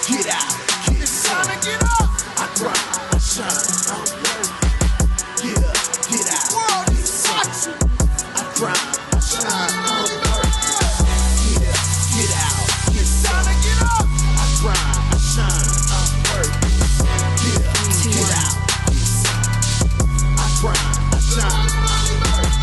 Get out, it's time to get up. I grind, I shine, I work. Get out, world is watching. I grind, I shine, I work. Get out, it's time to get up. I grind, I shine, I work. Get out, I grind, I shine, I work.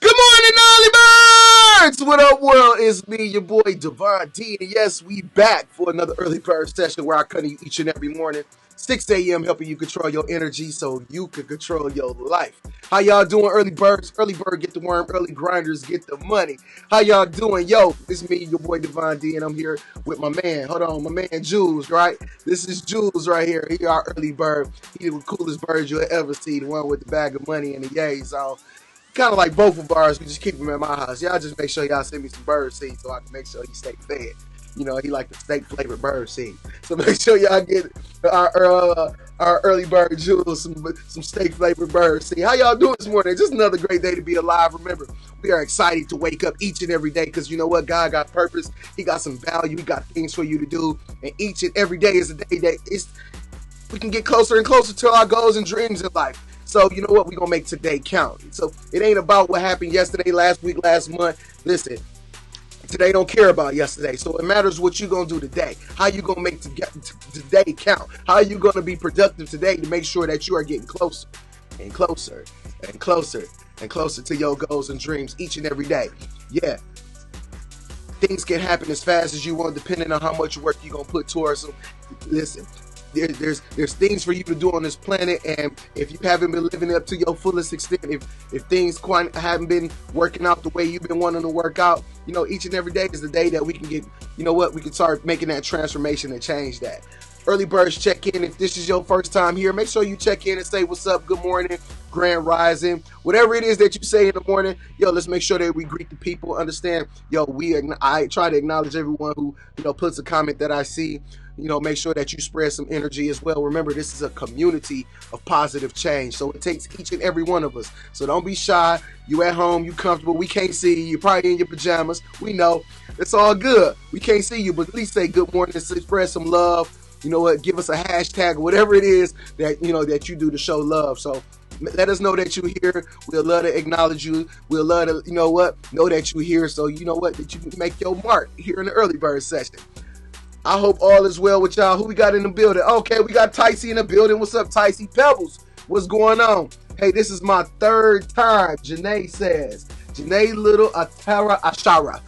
Good morning, early birds! What up, world? It's me, your boy, Devon D. And yes, we back for another early bird session where I come to you each and every morning, 6 a.m., helping you control your energy so you can control your life. How y'all doing, early birds? Early bird get the worm, early grinders get the money. How y'all doing? Yo, it's me, your boy, Devon D, and I'm here with my man. Hold on, my man, Jules, right? This is Jules right here. He our early bird. He the coolest bird you'll ever see, the one with the bag of money and the yays on. Kind of like both of ours, we just keep him at my house. Y'all just make sure y'all send me some bird seed so I can make sure he stay fed. You know, he like the steak flavored bird seed. So make sure y'all get our early bird Jules some steak flavored bird seed. How y'all doing this morning? Just another great day to be alive. Remember, we are excited to wake up each and every day because you know what? God got purpose. He got some value. He got things for you to do. And each and every day is a day that we can get closer and closer to our goals and dreams in life. So you know what? We're going to make today count. So it ain't about what happened yesterday, last week, last month. Listen, today don't care about yesterday. So it matters what you're going to do today. How you going to make today count? How are you going to be productive today to make sure that you are getting closer and closer and closer and closer to your goals and dreams each and every day? Yeah. Things can happen as fast as you want depending on how much work you're going to put towards them. Listen. There's things for you to do on this planet, and if you haven't been living up to your fullest extent, if things quite haven't been working out the way you've been wanting to work out, you know, each and every day is the day that we can get, you know what, we can start making that transformation and change that. Early birds, check in. If this is your first time here, make sure you check in and say what's up, good morning, grand rising, whatever it is that you say in the morning. Yo, let's make sure that we greet the people. Understand, yo, I try to acknowledge everyone who, you know, puts a comment that I see. You know, make sure that you spread some energy as well. Remember, this is a community of positive change, so it takes each and every one of us. So don't be shy. You at home, you comfortable. We can't see you. You're probably in your pajamas. We know. It's all good. We can't see you, but at least say good morning and spread some love. You know what? Give us a hashtag, whatever it is that, you know, that you do to show love. So let us know that you're here. We'll love to acknowledge you. We'll love to, you know what, know that you're here. So you know what, that you can make your mark here in the early bird session. I hope all is well with y'all. Who we got in the building? Okay, we got Ticey in the building. What's up, Ticey? Pebbles, what's going on? Hey, this is my third time, Janae says. Janae Little Atara Ashara.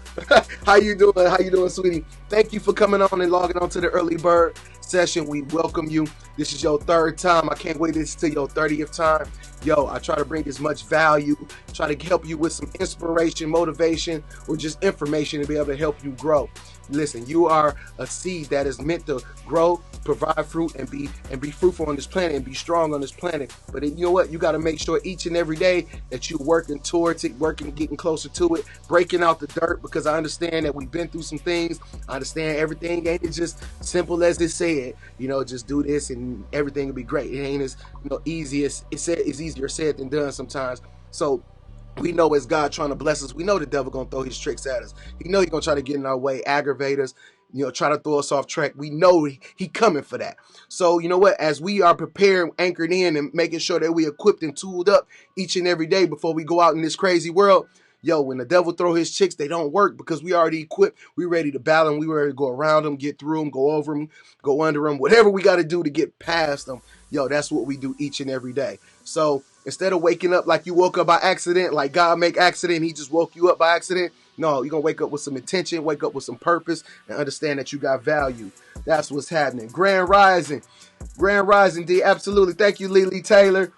How you doing? How you doing, sweetie? Thank you for coming on and logging on to the early bird session. We welcome you. This is your third time. I can't wait to your 30th time. Yo, I try to bring as much value, try to help you with some inspiration, motivation, or just information to be able to help you grow. Listen, you are a seed that is meant to grow, provide fruit, and be fruitful on this planet and be strong on this planet. But you know what? You got to make sure each and every day that you're working towards it, getting closer to it, breaking out the dirt, because I understand that we've been through some things. I understand everything ain't just simple as it said. You know, just do this and everything will be great. It ain't as, you know, easy as it's easier said than done sometimes. So we know it's God trying to bless us. We know the devil gonna throw his tricks at us. He know he's gonna try to get in our way, aggravate us, you know, try to throw us off track. We know he coming for that. So you know what? As we are prepared, anchored in, and making sure that we equipped and tooled up each and every day before we go out in this crazy world. Yo, when the devil throw his chicks, they don't work because we already equipped. We ready to battle them. We ready to go around them, get through them, go over them, go under them, whatever we got to do to get past them. Yo, that's what we do each and every day. So instead of waking up like you woke up by accident, like God make accident, he just woke you up by accident. No, you're going to wake up with some intention, wake up with some purpose, and understand that you got value. That's what's happening. Grand Rising, D, absolutely. Thank you, Lily Taylor.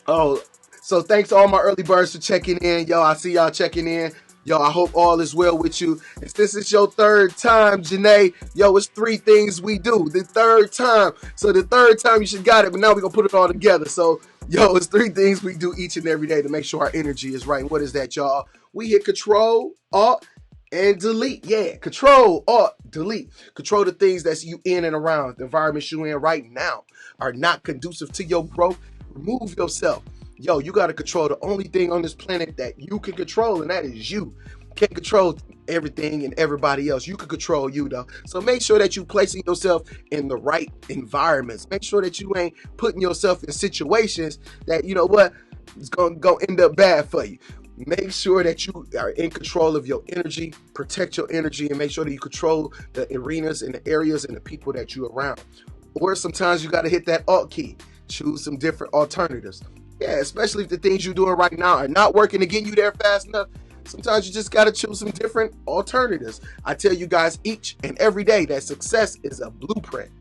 Oh, so thanks to all my early birds for checking in. Yo, I see y'all checking in. Yo, I hope all is well with you. If this is your third time, Janae, yo, it's 3 things we do. The third time. So the third time you should got it, but now we're going to put it all together. So, yo, it's 3 things we do each and every day to make sure our energy is right. And what is that, y'all? We hit Control, Alt, and delete. Yeah, control, alt, delete. Control the things that's you in and around. The environments you in right now are not conducive to your growth. Remove yourself. Yo, you got to control the only thing on this planet that you can control, and that is you. Can't control everything and everybody else. You can control you, though. So make sure that you placing yourself in the right environments. Make sure that you ain't putting yourself in situations that, you know what, it's going to end up bad for you. Make sure that you are in control of your energy, protect your energy, and make sure that you control the arenas and the areas and the people that you're around. Or sometimes you got to hit that alt key. Choose some different alternatives. Yeah, especially if the things you're doing right now are not working to get you there fast enough. Sometimes you just got to choose some different alternatives. I tell you guys each and every day that success is a blueprint.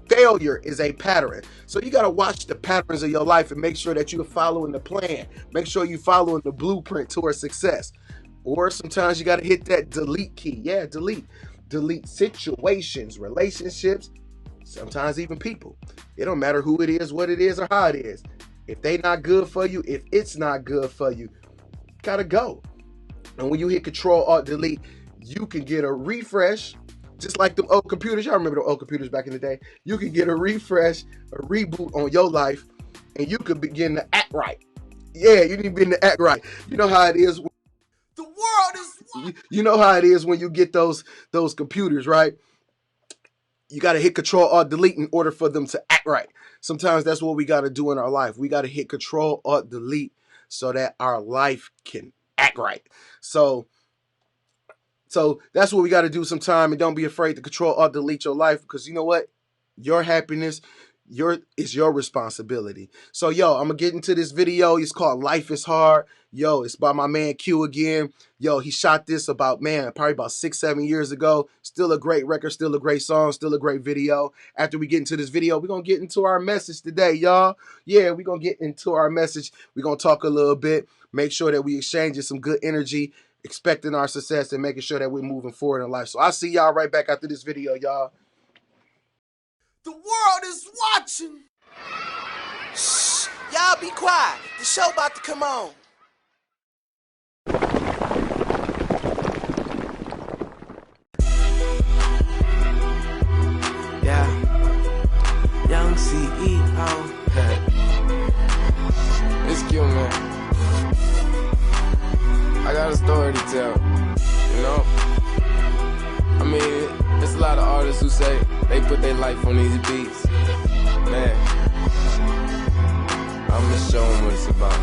Failure is a pattern. So you got to watch the patterns of your life and make sure that you're following the plan. Make sure you're following the blueprint towards success. Or sometimes you got to hit that delete key. Yeah, delete. Delete situations, relationships, sometimes even people. It don't matter who it is, what it is, or how it is. If they not good for you, if it's not good for you, gotta go. And when you hit Control Alt Delete, you can get a refresh, just like them old computers. Y'all remember the old computers back in the day? You can get a refresh, a reboot on your life, and you could begin to act right. Yeah, you need to begin to act right. You know how it is. The world is. You know how it is when you get those computers, right? You got to hit Control Alt Delete in order for them to act right. Sometimes that's what we got to do in our life. We got to hit Control Alt Delete so that our life can act right. So that's what we got to do sometime. And don't be afraid to Control Alt Delete your life, because you know what? Your happiness is your responsibility. So yo, I'm gonna get into this video. It's called Life is Hard. Yo, it's by my man Q again. Yo, he shot this probably about 6-7 years ago. Still a great record, still a great song, still a great video. After we get into this video, we're gonna get into our message today, y'all. Yeah, we're gonna get into our message. We're gonna talk a little bit, make sure that we exchanging some good energy, expecting our success, and making sure that we're moving forward in life. So I'll see y'all right back after this video, y'all. The world is watching. Shh, y'all be quiet. The show about to come on. Yeah, young CEO. It's cute, man. I got a story to tell, you know? I mean, there's a lot of artists who say they put their life on these beats. Man, I'ma show them what it's about.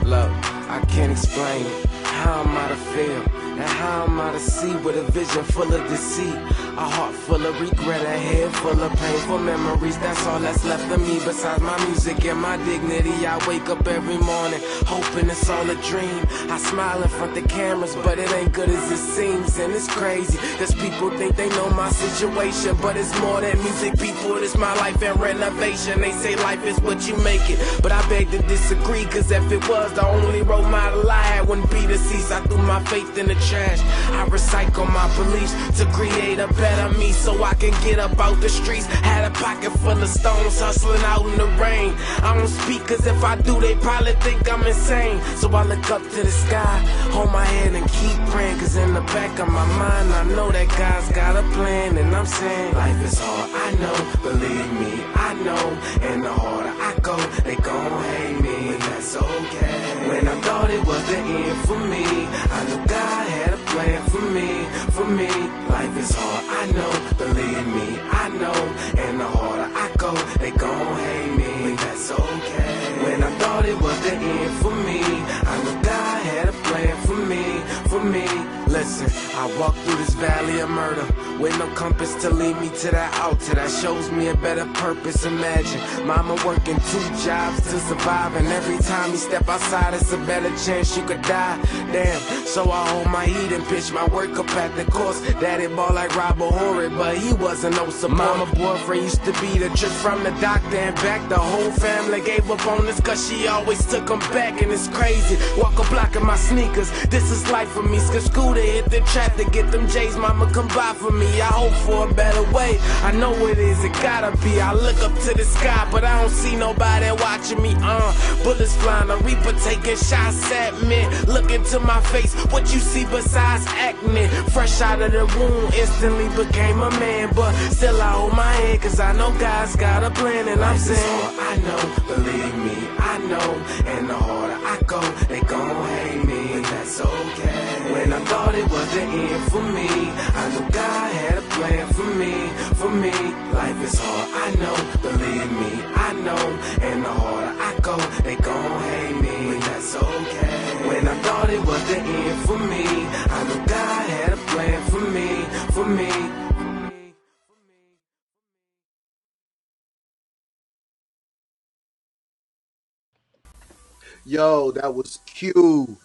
Look, I can't explain how I'm out of feel, and how I'm out of see with a vision full of deceit, a heart full of regret, a head full of painful memories. That's all that's left of me besides my music and my dignity. I wake up every morning hoping it's all a dream. I smile in front of the cameras, but it ain't good as it seems. And it's crazy, cause people think they know my situation, but it's more than music, people. It's my life and renovation. They say life is what you make it, but I beg to disagree, cause if it was the only role model I had, wouldn't be deceased. I threw my faith in the trash. I recycle my beliefs to create a better me, so I can get up out the streets. Had a pocket full of stones, hustling out in the rain. I don't speak, cause if I do, they probably think I'm insane. So I look up to the sky, hold my head and keep praying, cause in the back of my mind I know that God's got a plan. And I'm saying, life is hard, I know, believe me, I know. And the harder I go, they gon' hate me, and that's okay. When I thought it was the end for me, I knew God had a plan for me, for me. Life is hard, I know, believe me, I know. And the harder I go, they gon' hate me, but that's okay. When I thought it was the end for me, I knew God had a plan for me, for me. Listen, I walk through this valley of murder with no compass to lead me to that altar that shows me a better purpose. Imagine mama working 2 jobs to survive, and every time you step outside it's a better chance you could die. Damn, so I hold my heat and pitch my work up at the course. Daddy ball like Robert Horry, but he wasn't no support. Mama boyfriend used to be the trip from the doctor and back. The whole family gave up on this cause she always took them back. And it's crazy, walk a block in my sneakers, this is life for me. Skip school to hit the trap to get them J's mama come by for me. I hope for a better way, I know it is, it gotta be. I look up to the sky, but I don't see nobody watching me. Bullets flying, a reaper taking shots at me. Look into my face, What you see besides acne? Fresh out of the womb, instantly became a man. But still I hold my hand, cause I know God's got a plan. And I'm saying, I know, believe me, I know. And the harder I go, they gon' hate me, but that's okay. When I thought it was the end for me, I knew God had a plan for me, for me. Life is hard, I know, believe me, I know. And the harder I go, they gon' hate me, but that's okay. When I thought it was the end for me, I knew God had a plan for me, for me. Yo, that was Q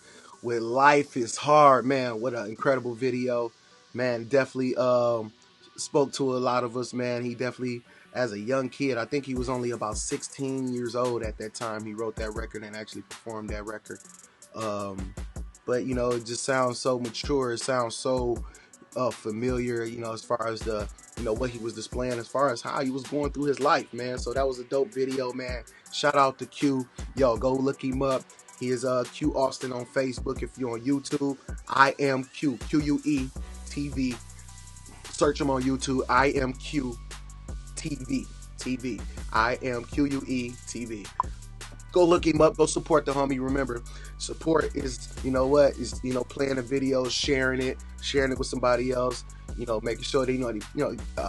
with Life is Hard, man. What an incredible video. Man, definitely spoke to a lot of us, man. He definitely, as a young kid, I think he was only about 16 years old at that time. He wrote that record and actually performed that record. But you know, it just sounds so mature. It sounds so familiar, you know, as far as the, you know, what he was displaying, as far as how he was going through his life, man. So that was a dope video, man. Shout out to Q. Yo, go look him up. He is Q Austin on Facebook. If you're on YouTube, I am Q, QUE TV. Search him on YouTube. I am Q TV. I am QUE TV. Go look him up. Go support the homie. Remember, support is, you know what, is, you know, playing the videos, sharing it with somebody else. You know, making sure they know,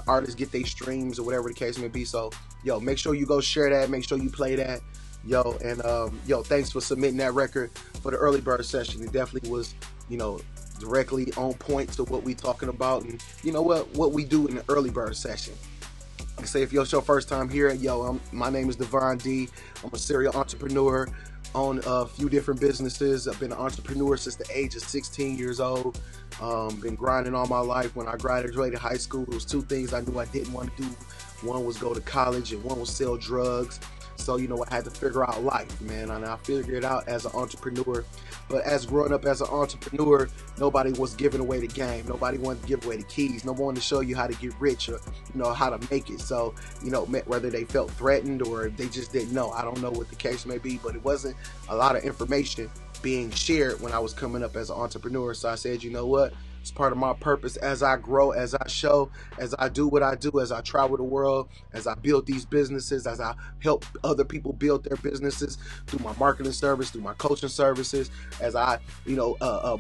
artists get their streams or whatever the case may be. So, yo, make sure you go share that. Make sure you play that. Yo, and yo, thanks for submitting that record for the early bird session. It definitely was, you know, directly on point to what we talking about, and you know what we do in the early bird session. Like I say, if it's your first time here, yo, my name is Devon D. I'm a serial entrepreneur, own a few different businesses. I've been an entrepreneur since the age of 16 years old. Been grinding all my life. When I graduated high school, there was two things I knew I didn't want to do. One was go to college, and one was sell drugs. So, you know, I had to figure out life, man, and I figured it out as an entrepreneur. But as growing up as an entrepreneur, nobody was giving away the game. Nobody wanted to give away the keys. No one wanted to show you how to get rich or, you know, how to make it. So, you know, whether they felt threatened or they just didn't know. I don't know what the case may be, but it wasn't a lot of information being shared when I was coming up as an entrepreneur. So I said, you know what? It's part of my purpose as I grow, as I show, as I do what I do, as I travel the world, as I build these businesses, as I help other people build their businesses through my marketing service, through my coaching services, as I, you know,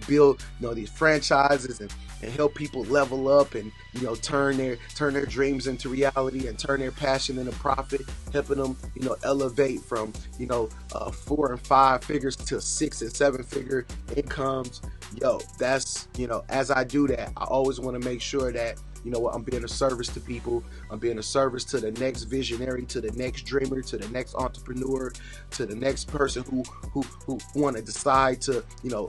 build, you know, these franchises and help people level up and, you know, turn their dreams into reality and turn their passion into profit, helping them, you know, elevate from, you know, 4 and 5 figures to 6 and 7 figure incomes. Yo, that's, you know, as I do that, I always want to make sure that, you know what, I'm being a service to people. I'm being a service to the next visionary, to the next dreamer, to the next entrepreneur, to the next person who want to decide to, you know,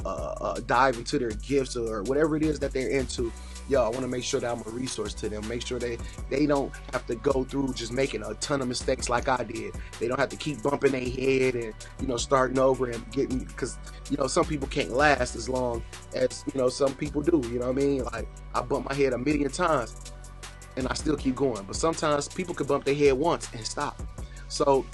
dive into their gifts or whatever it is that they're into. Yo, I want to make sure that I'm a resource to them. Make sure they don't have to go through just making a ton of mistakes like I did. They don't have to keep bumping their head and, you know, starting over and getting, because, you know, some people can't last as long as, you know, some people do. You know what I mean? Like, I bumped my head 1,000,000 times and I still keep going. But sometimes people can bump their head once and stop. So,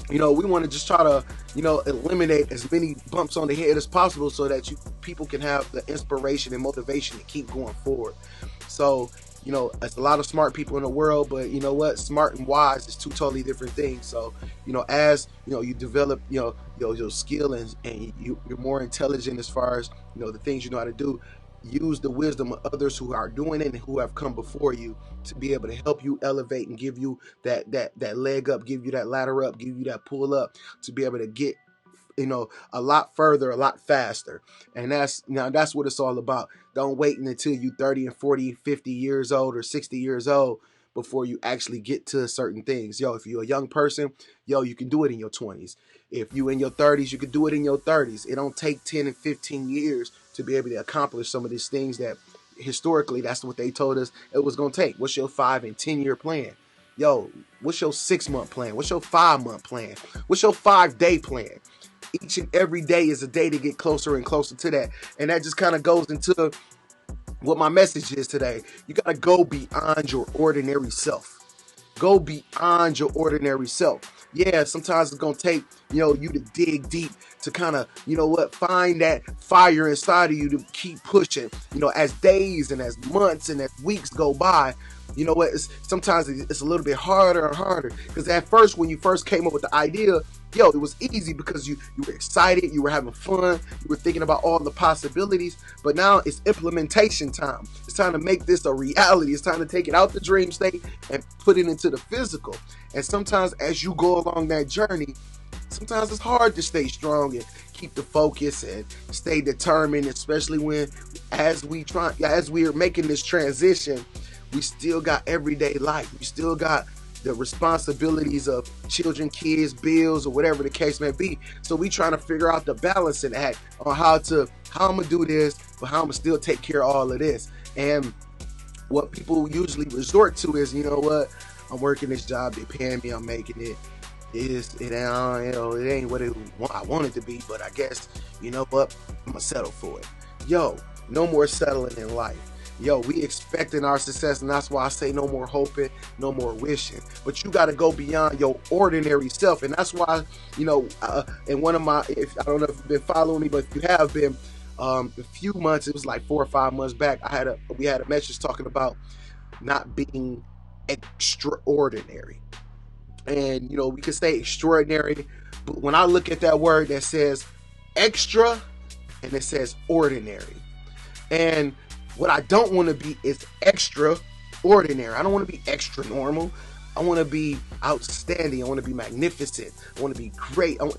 you know, we want to just try to, you know, eliminate as many bumps on the head as possible so that people can have the inspiration and motivation to keep going forward. So, you know, there's a lot of smart people in the world, but you know what? Smart and wise is two totally different things. So, you know, as, you know, you develop, you know, your skill and you're more intelligent as far as, you know, the things you know how to do, use the wisdom of others who are doing it and who have come before you to be able to help you elevate and give you that leg up, give you that ladder up, give you that pull up to be able to get, you know, a lot further, a lot faster. And that's what it's all about. Don't wait until you 30 and 40, 50 years old or 60 years old before you actually get to certain things. Yo, if you're a young person, yo, you can do it in your 20s. If you in your 30s, you can do it in your 30s. It don't take 10 and 15 years to be able to accomplish some of these things that historically, that's what they told us it was going to take. What's your 5 and 10 year plan? Yo, what's your 6-month plan? What's your 5-month plan? What's your 5-day plan? Each and every day is a day to get closer and closer to that. And that just kind of goes into what my message is today. You got to go beyond your ordinary self. Go beyond your ordinary self. Yeah, sometimes it's gonna take, you to dig deep to kind of, find that fire inside of you to keep pushing. As days and as months and as weeks go by, sometimes it's a little bit harder and harder. Because at first, when you first came up with the idea, it was easy because you were excited, you were having fun, you were thinking about all the possibilities. But now it's implementation time. It's time to make this a reality. It's time to take it out the dream state and put it into the physical. And sometimes as you go along that journey, sometimes it's hard to stay strong and keep the focus and stay determined, especially when as we're making this transition, we still got everyday life. We still got the responsibilities of children, kids, bills, or whatever the case may be. So we trying to figure out the balancing act on how I'm gonna do this, but how I'm gonna still take care of all of this. And what people usually resort to is, I'm working this job, they paying me, I'm making it. It ain't what I want it to be, but I guess, what, I'm gonna settle for it. No more settling in life. We expecting our success, and that's why I say no more hoping, no more wishing. But you got to go beyond your ordinary self, and that's why, in one of my, if I don't know if you've been following me, but if you have been, a few months, it was like 4 or 5 months back, we had a message talking about not being extraordinary. And we could say extraordinary, but when I look at that word that says extra and it says ordinary, and what I don't want to be is extraordinary. I don't want to be extra normal. I want to be outstanding. I want to be magnificent. I want to be great. I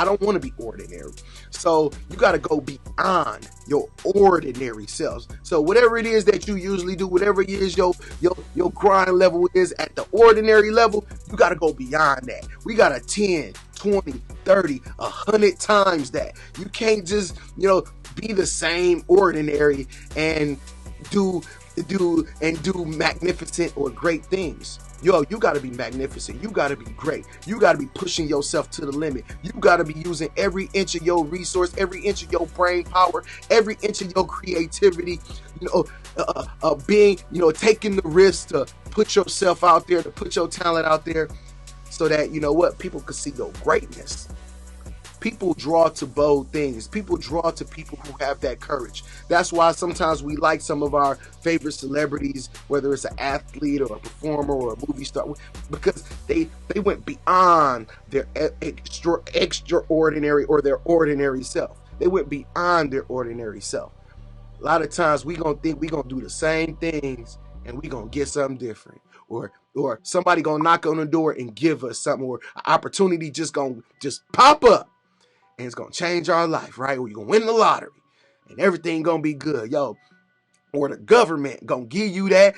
don't want to be ordinary. So you got to go beyond your ordinary selves. So whatever it is that you usually do, whatever it is your grind level is at the ordinary level, you got to go beyond that. We got to 10, 20, 30, 100 times that. You can't just, be the same ordinary and do magnificent or great things. You got to be magnificent. You got to be great. You got to be pushing yourself to the limit. You got to be using every inch of your resource, every inch of your brain power, every inch of your creativity, being, taking the risk to put yourself out there, to put your talent out there so that, people can see your greatness. People draw to bold things. People draw to people who have that courage. That's why sometimes we like some of our favorite celebrities, whether it's an athlete or a performer or a movie star, because they went beyond their extraordinary or their ordinary self. They went beyond their ordinary self. A lot of times we gonna think we gonna do the same things and we gonna get something different. Or somebody gonna knock on the door and give us something, or an opportunity just pop up. And it's going to change our life, right? Or you're going to win the lottery and everything going to be good, Or the government going to give you that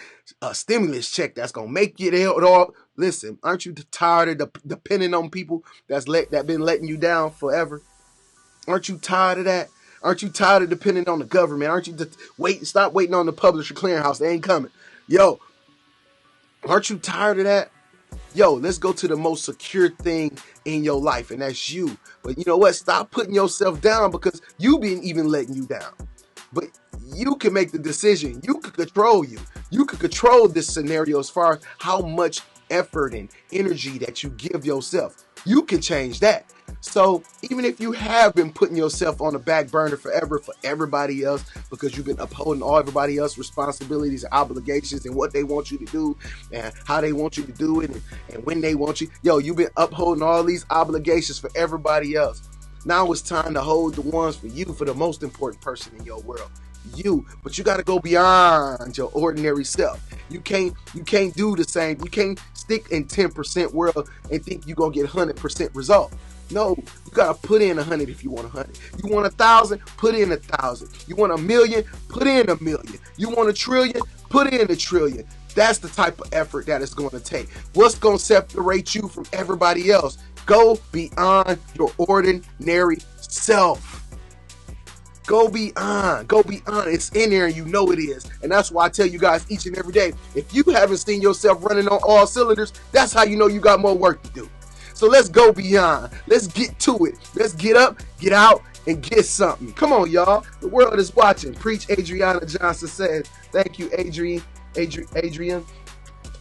stimulus check that's going to make you there. All. Listen, aren't you tired of depending on people that been letting you down forever? Aren't you tired of that? Aren't you tired of depending on the government? Aren't you stop waiting on the publisher clearinghouse? They ain't coming. Aren't you tired of that? Let's go to the most secure thing in your life, and that's you. But you know what? Stop putting yourself down because you been even letting you down. But you can make the decision. You can control you. You can control this scenario as far as how much effort and energy that you give yourself. You can change that. So even if you have been putting yourself on the back burner forever for everybody else because you've been upholding all everybody else's responsibilities and obligations and what they want you to do and how they want you to do it and when they want you, you've been upholding all these obligations for everybody else. Now it's time to hold the ones for you, for the most important person in your world. But you got to go beyond your ordinary self. You can't do the same. You can't stick in 10% world and think you're going to get 100% result. No, you got to put in 100 if you want 100. You want 1,000, put in 1,000. You want 1,000,000, put in 1,000,000. You want 1,000,000,000, put in 1,000,000,000. That's the type of effort that it's going to take. What's going to separate you from everybody else? Go beyond your ordinary self. Go beyond. It's in there and you know it is. And that's why I tell you guys each and every day, if you haven't seen yourself running on all cylinders, that's how you know you got more work to do. So let's go beyond. Let's get to it. Let's get up, get out, and get something. Come on, y'all. The world is watching. Preach, Adriana Johnson said. Thank you, Adrian.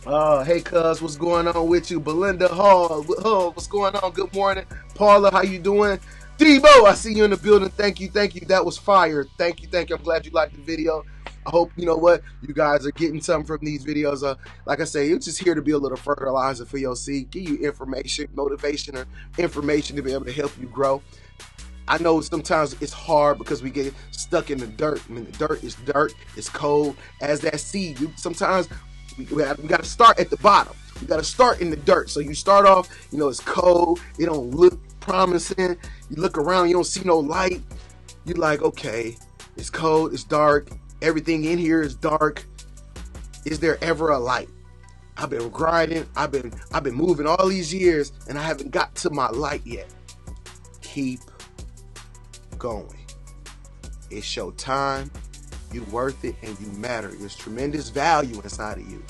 Hey, cuz, what's going on with you? Belinda Hall, what's going on? Good morning. Paula, how you doing? Debo, I see you in the building. Thank you. That was fire. Thank you. I'm glad you liked the video. I hope, you know what, you guys are getting something from these videos. Like I say, it's just here to be a little fertilizer for your seed, give you information, motivation, or information to be able to help you grow. I know sometimes it's hard because we get stuck in the dirt. I mean, the dirt, it's cold. As that seed, sometimes we got to start at the bottom. We got to start in the dirt. So you start off, it's cold. It don't look promising. You look around, you don't see no light. You're like, okay, it's cold, it's dark. Everything in here is dark. Is there ever a light? I've been grinding. I've been moving all these years, and I haven't got to my light yet. Keep going. It's your time. You're worth it, and you matter. There's tremendous value inside of you.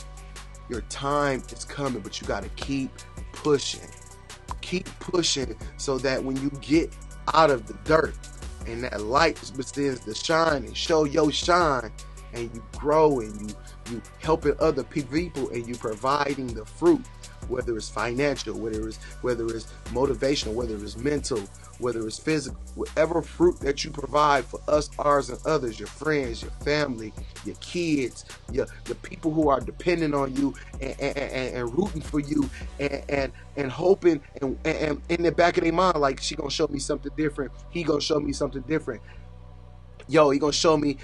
Your time is coming, but you got to keep pushing. Keep pushing so that when you get out of the dirt and that light begins to shine and show your shine, and you grow and you helping other people, and you providing the fruit, whether it's financial, whether it's motivational, whether it's mental, whether it's physical, whatever fruit that you provide for us, ours, and others, your friends, your family, your kids, the people who are dependent on you and rooting for you and hoping and in the back of their mind, like, she gonna show me something different, he gonna show me something different. He gonna show me,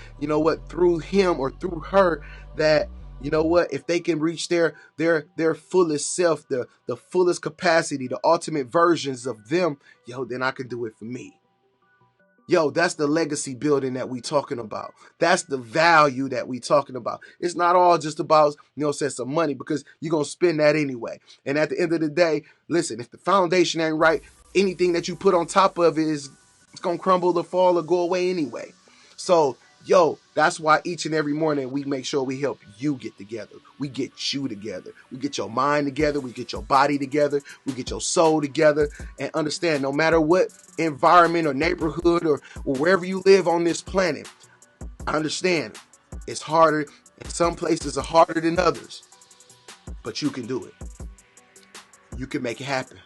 through him or through her, that if they can reach their fullest self, the fullest capacity, the ultimate versions of them, then I can do it for me. That's the legacy building that we talking about. That's the value that we talking about. It's not all just about, some money, because you're going to spend that anyway. And at the end of the day, listen, if the foundation ain't right, anything that you put on top of it it's going to crumble or fall or go away anyway. So, that's why each and every morning we make sure we help you get together. We get you together. We get your mind together. We get your body together. We get your soul together. And understand, no matter what environment or neighborhood or wherever you live on this planet, I understand it's harder. And some places are harder than others. But you can do it. You can make it happen.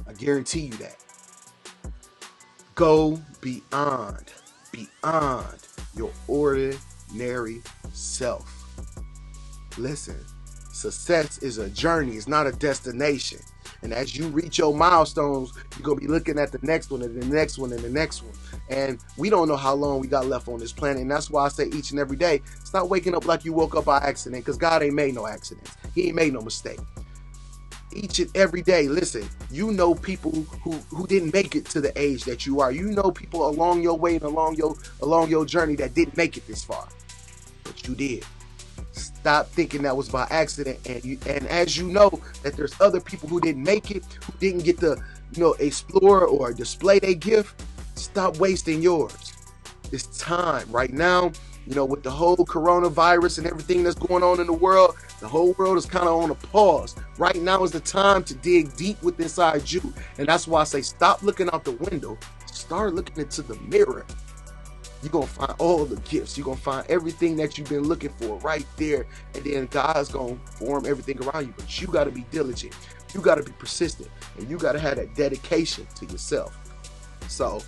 I guarantee you that. Go beyond your ordinary self. Listen, success is a journey. It's not a destination. And as you reach your milestones, you're going to be looking at the next one and the next one and the next one. And we don't know how long we got left on this planet. And that's why I say each and every day, stop waking up like you woke up by accident, because God ain't made no accidents. He ain't made no mistake. Each and every day, listen, people who didn't make it to the age that you are. People along your way and along your journey that didn't make it this far. But you did. Stop thinking that was by accident. And as you know that there's other people who didn't make it, who didn't get to, explore or display their gift, stop wasting yours. It's time right now, with the whole coronavirus and everything that's going on in the world. The whole world is kind of on a pause. Right now is the time to dig deep within inside you. And that's why I say stop looking out the window. Start looking into the mirror. You're going to find all the gifts. You're going to find everything that you've been looking for right there. And then God's going to form everything around you. But you got to be diligent. You got to be persistent. And you got to have that dedication to yourself. So,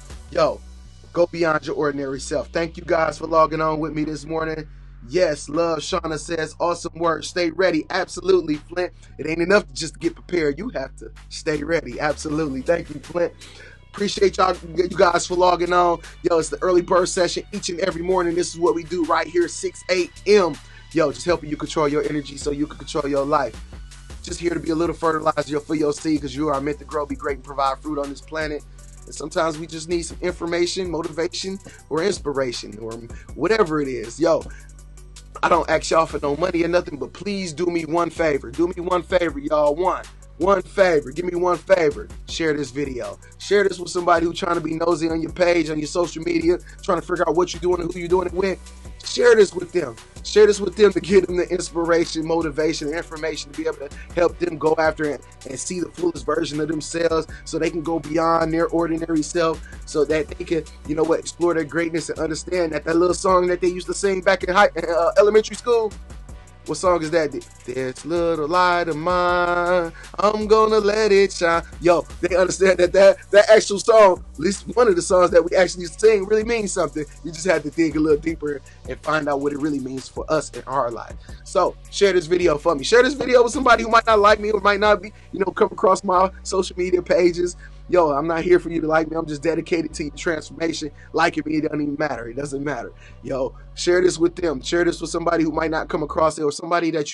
go beyond your ordinary self. Thank you guys for logging on with me this morning. Yes, Love Shauna says, awesome work. Stay ready. Absolutely, Flint. It ain't enough to just get prepared. You have to stay ready. Absolutely. Thank you, Flint. Appreciate you guys for logging on. It's the early bird session each and every morning. This is what we do right here, 6 a.m. Just helping you control your energy so you can control your life. Just here to be a little fertilizer for your seed, because you are meant to grow, be great, and provide fruit on this planet. And sometimes we just need some information, motivation, or inspiration, or whatever it is. I don't ask y'all for no money or nothing, but please do me one favor. Do me one favor, y'all. One favor. Give me one favor. Share this video. Share this with somebody who's trying to be nosy on your page, on your social media, trying to figure out what you're doing and who you're doing it with. Share this with them. Share this with them to give them the inspiration, motivation, and information to be able to help them go after it and see the fullest version of themselves, so they can go beyond their ordinary self, so that they can, explore their greatness and understand that little song that they used to sing back in elementary school, What song is that? This little light of mine, I'm gonna let it shine. Yo, they understand that actual song, at least one of the songs that we actually sing, really means something. You just have to dig a little deeper and find out what it really means for us in our life. So share this video for me. Share this video with somebody who might not like me or might not be, come across my social media pages. Yo, I'm not here for you to like me. I'm just dedicated to your transformation. Liking me, it doesn't even matter. It doesn't matter. Yo, share this with them. Share this with somebody who might not come across it, or somebody that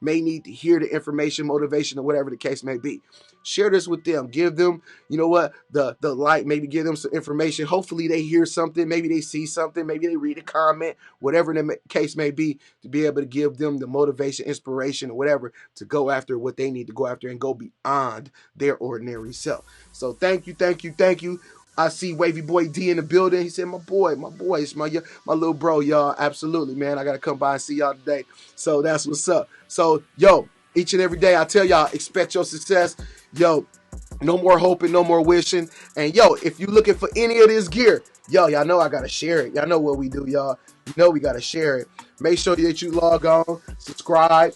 may need to hear the information, motivation, or whatever the case may be. Share this with them. Give them, the light. Maybe give them some information. Hopefully they hear something. Maybe they see something. Maybe they read a comment. Whatever the case may be, to be able to give them the motivation, inspiration, or whatever to go after what they need to go after and go beyond their ordinary self. So thank you. I see Wavy Boy D in the building. He said, my boy, it's my little bro, y'all. Absolutely, man. I got to come by and see y'all today. So that's what's up. So, yo, each and every day I tell y'all, expect your success. Yo, no more hoping, no more wishing. And, yo, if you're looking for any of this gear, yo, y'all know I got to share it. Y'all know what we do, y'all. You know we got to share it. Make sure that you log on, subscribe.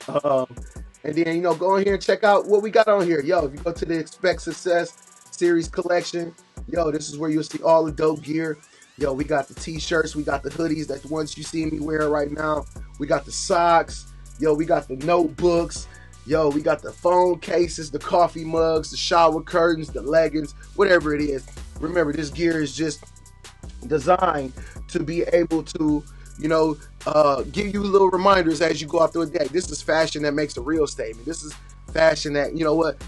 And then, go in here and check out what we got on here. Yo, if you go to the Expect Success series collection, yo, this is where you'll see all the dope gear. Yo, we got the t-shirts, we got the hoodies, that's the ones you see me wearing right now. We got the socks, yo, we got the notebooks, yo, we got the phone cases, the coffee mugs, the shower curtains, the leggings, whatever it is. Remember, this gear is just designed to be able to give you little reminders as you go out through the day. This is fashion that makes a real statement. This is fashion that,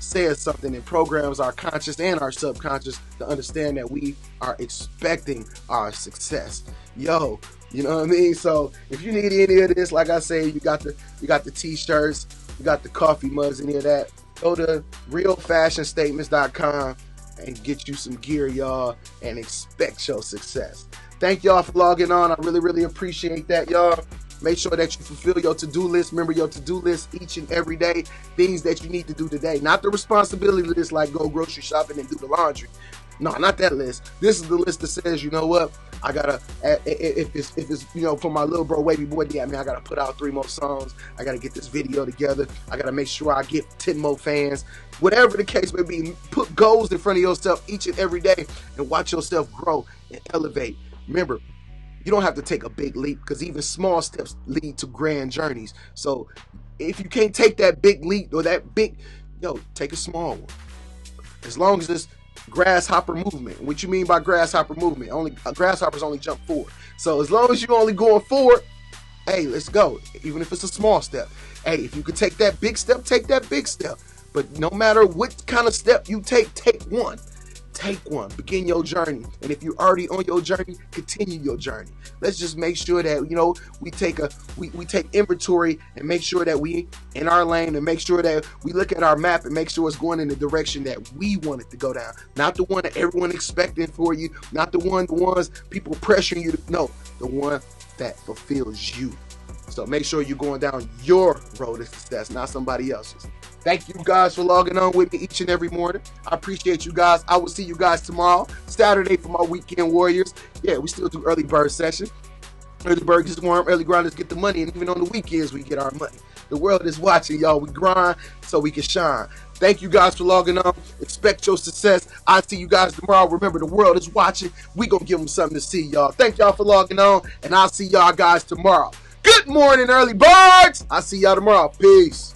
says something and programs our conscious and our subconscious to understand that we are expecting our success. Yo, you know what I mean? So if you need any of this, like I say, you got the t-shirts, you got the coffee mugs, any of that, go to realfashionstatements.com and get you some gear, y'all, and expect your success. Thank y'all for logging on. I really, really appreciate that, y'all. Make sure that you fulfill your to-do list. Remember your to-do list each and every day. Things that you need to do today. Not the responsibility list like go grocery shopping and do the laundry. No, not that list. This is the list that says, you know what? I gotta, if it's for my little bro Wavy Boy D, I gotta put out 3 more songs. I gotta get this video together. I gotta make sure I get 10 more fans. Whatever the case may be, put goals in front of yourself each and every day and watch yourself grow and elevate. Remember, you don't have to take a big leap, because even small steps lead to grand journeys. So if you can't take that big leap or that big, take a small one. As long as it's grasshopper movement. What you mean by grasshopper movement? Grasshoppers only jump forward. So as long as you're only going forward, hey, let's go. Even if it's a small step. Hey, if you could take that big step, take that big step. But no matter what kind of step you take one. Take one. Begin your journey. And if you're already on your journey, continue your journey. Let's just make sure that, we take inventory and make sure that we in our lane, and make sure that we look at our map and make sure it's going in the direction that we want it to go down. Not the one that everyone expecting for you. Not the ones people pressuring you to. No, the one that fulfills you. So make sure you're going down your road to success, not somebody else's. Thank you guys for logging on with me each and every morning. I appreciate you guys. I will see you guys tomorrow, Saturday, for my weekend warriors. Yeah, we still do early bird session. Early bird gets warm, early grinders get the money, and even on the weekends we get our money. The world is watching, y'all. We grind so we can shine. Thank you guys for logging on. Expect your success. I'll see you guys tomorrow. Remember, the world is watching. We gonna give them something to see, y'all. Thank y'all for logging on, and I'll see y'all guys tomorrow. Good morning, early birds. I'll see y'all tomorrow. Peace.